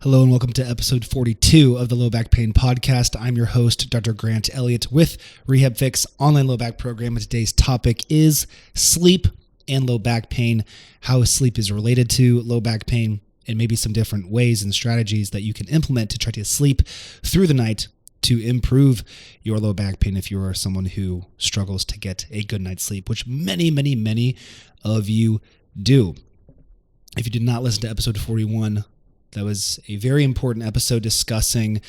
Hello and welcome to episode 42 of the Low Back Pain Podcast. I'm your host, Dr. Grant Elliott with RehabFix online low back program. And today's topic is sleep and low back pain, how sleep is related to low back pain, and maybe some different ways and strategies that you can implement to try to sleep through the night to improve your low back pain if you are someone who struggles to get a good night's sleep, which many of you do. If you did not listen to episode 41, that was a very important episode discussing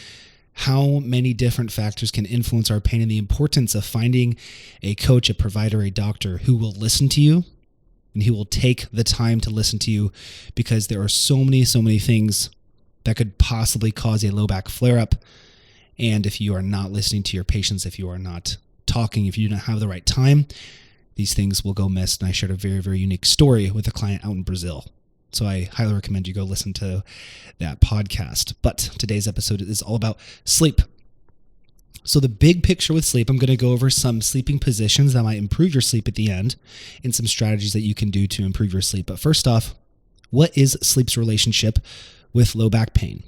how many different factors can influence our pain and the importance of finding a coach, a provider, a doctor who will listen to you and who will take the time to listen to you, because there are so many things that could possibly cause a low back flare-up. And if you are not listening to your patients, if you are not talking, if you don't have the right time, these things will go missed. And I shared a very unique story with a client out in Brazil. So I highly recommend you go listen to that podcast. But today's episode is all about sleep. So the big picture with sleep, I'm going to go over some sleeping positions that might improve your sleep at the end and some strategies that you can do to improve your sleep. But first off, what is sleep's relationship with low back pain?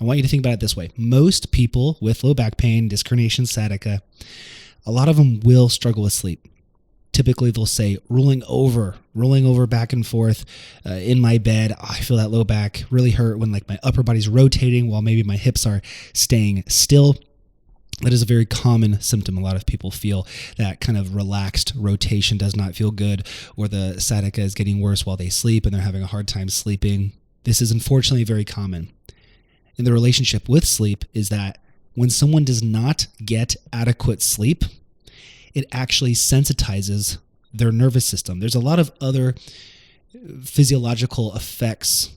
I want you to think about it this way. Most people with low back pain, disc herniation, sciatica, a lot of them will struggle with sleep. Typically, they'll say rolling over back and forth in my bed. I feel that low back really hurt when like my upper body's rotating while maybe my hips are staying still. That is a very common symptom. A lot of people feel that kind of relaxed rotation does not feel good, or the sciatica is getting worse while they sleep and they're having a hard time sleeping. This is unfortunately very common. And the relationship with sleep is that when someone does not get adequate sleep, it actually sensitizes their nervous system. There's a lot of other physiological effects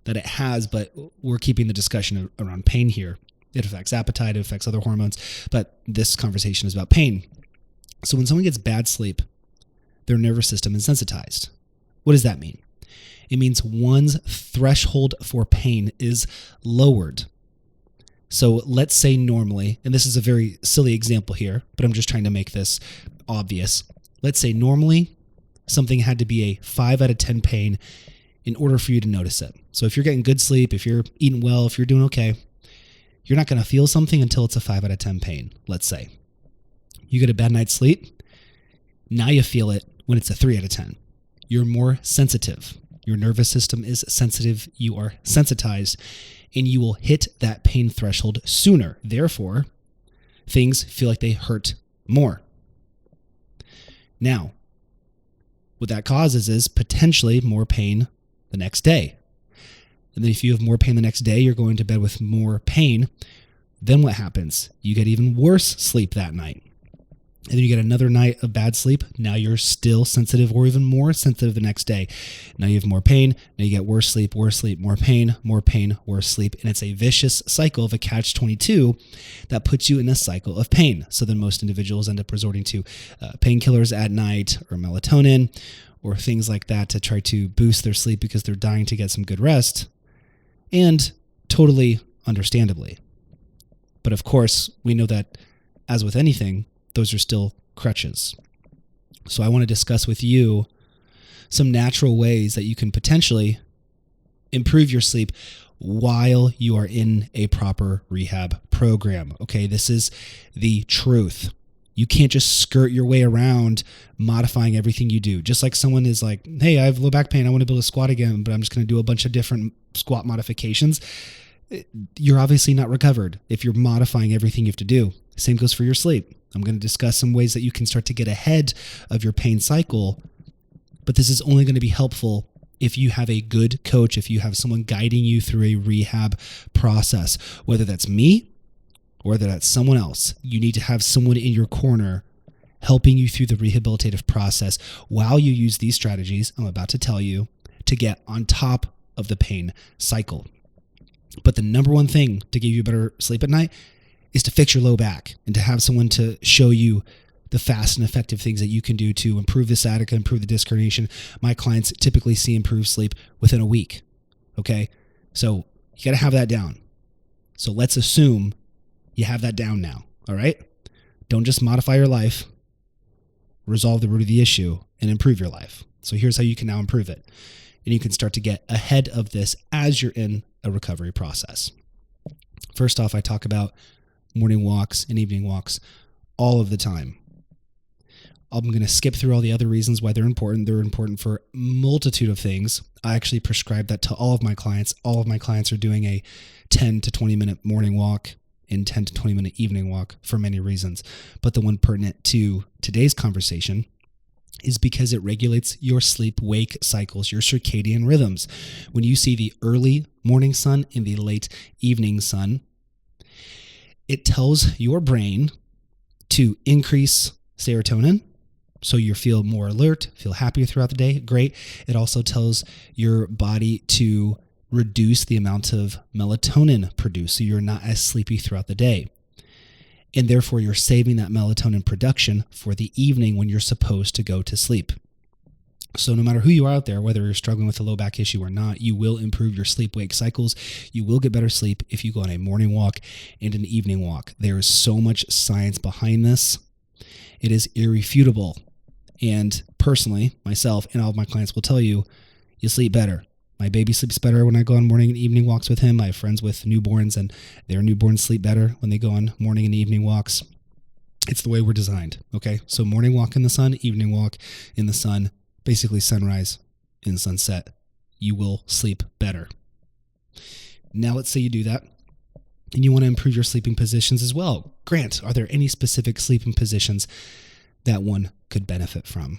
that it has, but we're keeping the discussion around pain here. It affects appetite, it affects other hormones, but this conversation is about pain. So when someone gets bad sleep, their nervous system is sensitized. What does that mean? It means one's threshold for pain is lowered. So let's say normally, and this is a very silly example here, but I'm just trying to make this obvious. Let's say normally something had to be a 5 out of 10 pain in order for you to notice it. So if you're getting good sleep, if you're eating well, if you're doing okay, you're not going to feel something until it's a 5 out of 10 pain, let's say. You get a bad night's sleep, now you feel it when it's a 3 out of 10. You're more sensitive. Your nervous system is sensitive. You are sensitized, and you will hit that pain threshold sooner. Therefore, things feel like they hurt more. Now, what that causes is potentially more pain the next day. And then if you have more pain the next day, you're going to bed with more pain. Then what happens? You get even worse sleep that night. And then you get another night of bad sleep. Now you're still sensitive, or even more sensitive the next day. Now you have more pain. Now you get worse sleep, more pain, worse sleep. And it's a vicious cycle of a catch-22 that puts you in a cycle of pain. So then most individuals end up resorting to painkillers at night, or melatonin, or things like that to try to boost their sleep because they're dying to get some good rest. And totally understandably. But of course, we know that, as with anything, those are still crutches. So I want to discuss with you some natural ways that you can potentially improve your sleep while you are in a proper rehab program. Okay, this is the truth. You can't just skirt your way around modifying everything you do. Just like someone is like, hey, I have low back pain, I want to be able to squat again, but I'm just going to do a bunch of different squat modifications. You're obviously not recovered if you're modifying everything you have to do. Same goes for your sleep. I'm going to discuss some ways that you can start to get ahead of your pain cycle, but this is only going to be helpful if you have a good coach, if you have someone guiding you through a rehab process, whether that's me or whether that's someone else. You need to have someone in your corner helping you through the rehabilitative process while you use these strategies I'm about to tell you to get on top of the pain cycle. But the number one thing to give you better sleep at night is to fix your low back and to have someone to show you the fast and effective things that you can do to improve the sciatica, improve the disc herniation. My clients typically see improved sleep within a week. Okay. So you got to have that down. So let's assume you have that down now. All right. Don't just modify your life, resolve the root of the issue, and improve your life. So here's how you can now improve it. And you can start to get ahead of this as you're in a recovery process. First off, I talk about morning walks and evening walks all of the time. I'm going to skip through all the other reasons why they're important. They're important for a multitude of things. I actually prescribe that to all of my clients. All of my clients are doing a 10 to 20 minute morning walk and 10 to 20 minute evening walk for many reasons. But the one pertinent to today's conversation is because it regulates your sleep-wake cycles, your circadian rhythms. When you see the early morning sun and the late evening sun, it tells your brain to increase serotonin, so you feel more alert, feel happier throughout the day. Great. It also tells your body to reduce the amount of melatonin produced, so you're not as sleepy throughout the day. And therefore, you're saving that melatonin production for the evening when you're supposed to go to sleep. So no matter who you are out there, whether you're struggling with a low back issue or not, you will improve your sleep-wake cycles. You will get better sleep if you go on a morning walk and an evening walk. There is so much science behind this. It is irrefutable. And personally, myself and all of my clients will tell you, you sleep better. My baby sleeps better when I go on morning and evening walks with him. I have friends with newborns, and their newborns sleep better when they go on morning and evening walks. It's the way we're designed, okay? So morning walk in the sun, evening walk in the sun, basically sunrise and sunset. You will sleep better. Now let's say you do that, and you want to improve your sleeping positions as well. Grant, are there any specific sleeping positions that one could benefit from?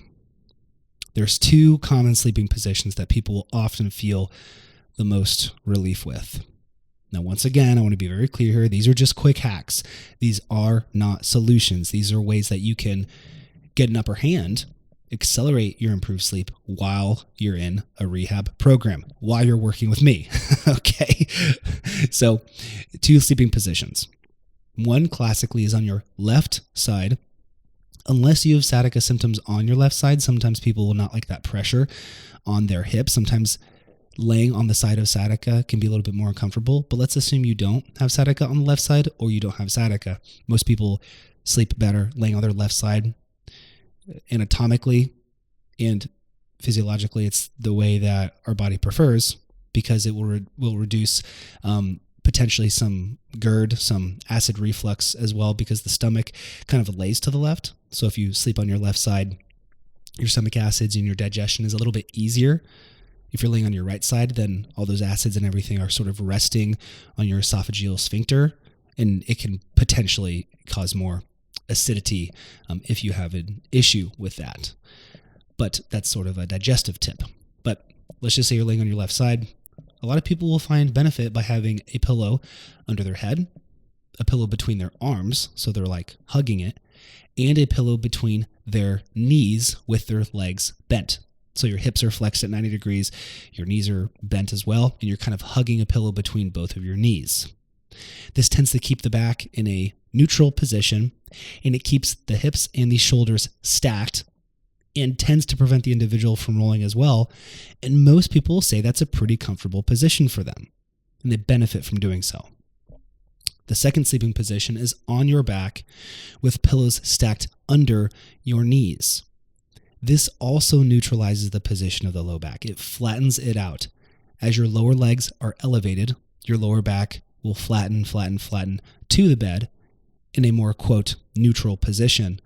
There's two common sleeping positions that people will often feel the most relief with. Now, once again, I want to be very clear here. These are just quick hacks. These are not solutions. These are ways that you can get an upper hand, accelerate your improved sleep while you're in a rehab program, while you're working with me. Okay. So, two sleeping positions. One classically is on your left side. Unless you have sciatica symptoms on your left side, sometimes people will not like that pressure on their hips. Sometimes laying on the side of sciatica can be a little bit more uncomfortable, but let's assume you don't have sciatica on the left side or you don't have sciatica. Most people sleep better laying on their left side. Anatomically and physiologically, it's the way that our body prefers because it will reduce potentially some GERD, some acid reflux as well, because the stomach kind of lays to the left. So if you sleep on your left side, your stomach acids and your digestion is a little bit easier. If you're laying on your right side, then all those acids and everything are sort of resting on your esophageal sphincter, and it can potentially cause more acidity if you have an issue with that. But that's sort of a digestive tip. But let's just say you're laying on your left side. A lot of people will find benefit by having a pillow under their head, a pillow between their arms, so they're like hugging it, and a pillow between their knees with their legs bent. So your hips are flexed at 90 degrees, your knees are bent as well, and you're kind of hugging a pillow between both of your knees. This tends to keep the back in a neutral position, and it keeps the hips and the shoulders stacked and tends to prevent the individual from rolling as well. And most people will say that's a pretty comfortable position for them, and they benefit from doing so. The second sleeping position is on your back with pillows stacked under your knees. This also neutralizes the position of the low back. It flattens it out. As your lower legs are elevated, your lower back will flatten to the bed in a more, quote, neutral position,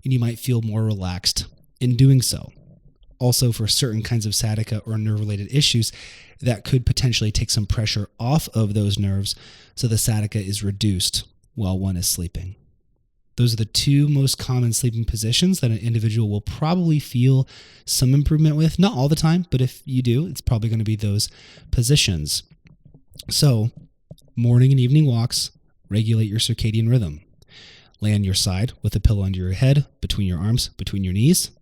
and you might feel more relaxed in doing so. Also, for certain kinds of sciatica or nerve-related issues, that could potentially take some pressure off of those nerves, so the sciatica is reduced while one is sleeping. Those are the two most common sleeping positions that an individual will probably feel some improvement with. Not all the time, but if you do, it's probably going to be those positions. So, morning and evening walks regulate your circadian rhythm. Lay on your side with a pillow under your head, between your arms, between your knees,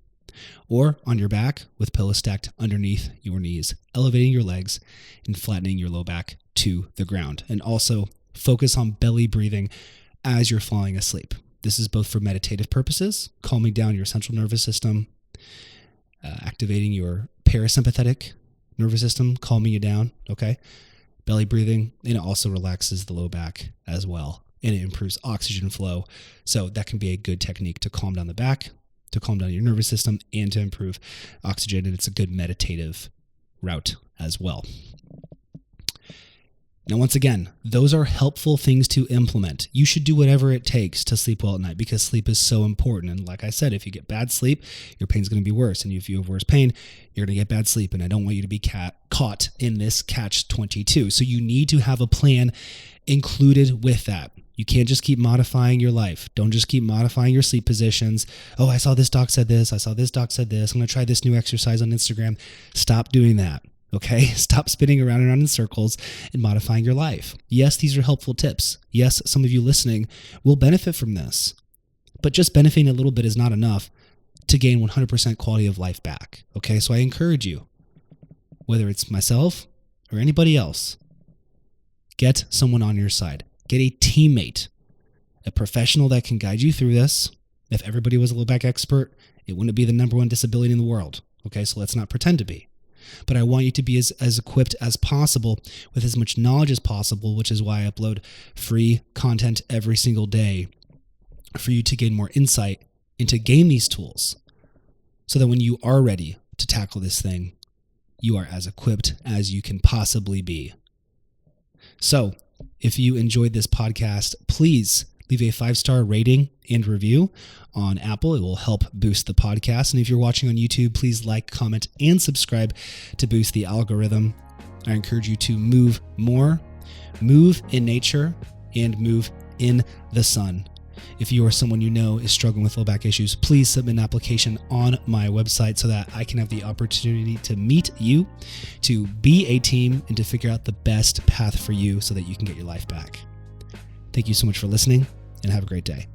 or on your back with pillows stacked underneath your knees, elevating your legs and flattening your low back to the ground. And also focus on belly breathing as you're falling asleep. This is both for meditative purposes, calming down your central nervous system, activating your parasympathetic nervous system, calming you down, okay? Belly breathing, and it also relaxes the low back as well, and it improves oxygen flow. So that can be a good technique to calm down the back, to calm down your nervous system, and to improve oxygen, and it's a good meditative route as well. Now, once again, those are helpful things to implement. You should do whatever it takes to sleep well at night because sleep is so important. And like I said, if you get bad sleep, your pain's going to be worse. And if you have worse pain, you're going to get bad sleep. And I don't want you to be caught in this catch-22. So you need to have a plan included with that. You can't just keep modifying your life. Don't just keep modifying your sleep positions. Oh, I saw this doc said this. I saw this doc said this. I'm going to try this new exercise on Instagram. Stop doing that. Okay, stop spinning around and around in circles and modifying your life. Yes, these are helpful tips. Yes, some of you listening will benefit from this, but just benefiting a little bit is not enough to gain 100% quality of life back. Okay, so I encourage you, whether it's myself or anybody else, get someone on your side. Get a teammate, a professional that can guide you through this. If everybody was a low back expert, it wouldn't be the number one disability in the world. Okay, so let's not pretend to be. But I want you to be as equipped as possible with as much knowledge as possible, which is why I upload free content every single day for you to gain more insight and to gain these tools so that when you are ready to tackle this thing, you are as equipped as you can possibly be. So if you enjoyed this podcast, please leave a 5-star rating and review on Apple. It will help boost the podcast. And if you're watching on YouTube, please like, comment, and subscribe to boost the algorithm. I encourage you to move more, move in nature, and move in the sun. If you or someone you know is struggling with low back issues, please submit an application on my website so that I can have the opportunity to meet you, to be a team, and to figure out the best path for you so that you can get your life back. Thank you so much for listening, and have a great day.